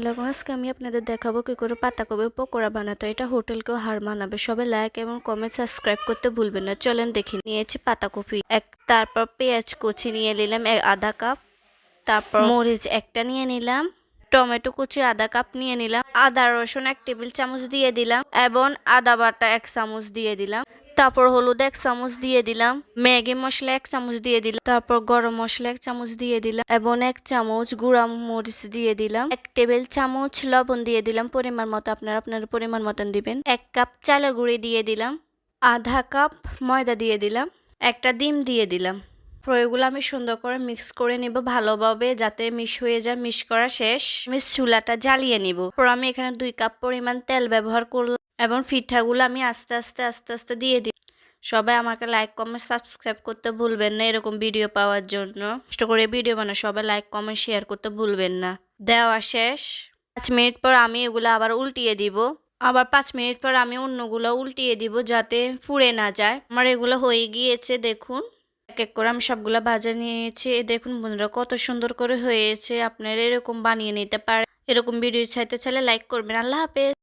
আলাইকুম। আজকে আমি আপনাদের দেখাবো কি করে পাতাকপি পকোড়া বানাতে। এটা হোটেলকেও হার মানাবে। সবাই লাইক এবং কমেন্ট সাবস্ক্রাইব করতে ভুলবেন না। চলেন দেখি। নিয়েছি পাতাকপি তারপর পেঁয়াজ কুচি নিয়ে নিলাম আধা কাপ, তারপর মরিচ একটা নিয়ে নিলাম, টমেটো কুচি আধা কাপ নিয়ে নিলাম, আদা রসুন 1 টেবিল চামচ দিয়ে দিলাম এবং আদা বাটা 1 চামচ দিয়ে দিলাম, তারপর হলুদ 1 চামচ দিয়ে দিলাম, ম্যাগি মশলা 1 চামচ দিয়ে দিলাম, তারপর গরম মশলা 1 চামচ দিয়ে দিলাম এবং 1 চামচ গুঁড়া মরিচ দিয়ে দিলাম, 1 টেবিল চামচ লবণ দিয়ে দিলাম পরিমাণ মতো, আপনারা আপনার পরিমাণ মতন দিবেন, 1 কাপ চালের গুঁড়ি দিয়ে দিলাম, আধা কাপ ময়দা দিয়ে দিলাম, একটা ডিম দিয়ে দিলাম। এগুলো আমি সুন্দর করে মিক্স করে নিব ভালোভাবে যাতে মিক্স হয়ে যায়। মিক্স করা শেষ, আমি চুলাটা জ্বালিয়ে নিব। আমি এখানে 2 কাপ পরিমাণ তেল ব্যবহার করলাম এবং পিঠাগুলো আমি আস্তে আস্তে দিয়ে দিই। সবাই আমাকে লাইক কমেন্ট সাবস্ক্রাইব করতে ভুলবেন না এরকম ভিডিও পাওয়ার জন্য। কষ্ট করে ভিডিও বানাই, সবাই লাইক কমেন্ট শেয়ার করতে ভুলবেন না। দেওয়া শেষ। 5 মিনিট পর আমি এগুলো আবার উল্টিয়ে দিব। আবার 5 মিনিট পর আমি অন্যগুলো উল্টিয়ে দিব যাতে পুড়ে না যায়। আমার এগুলো হয়ে গিয়েছে দেখুন। এক এক করে আমি সবগুলো ভাজা নিয়েছি। দেখুন বন্ধুরা কত সুন্দর করে হয়েছে। আপনারা এরকম বানিয়ে নিতে পারেন। এরকম ভিডিও চাইলে লাইক করবেন। আল্লাহ হাফেজ।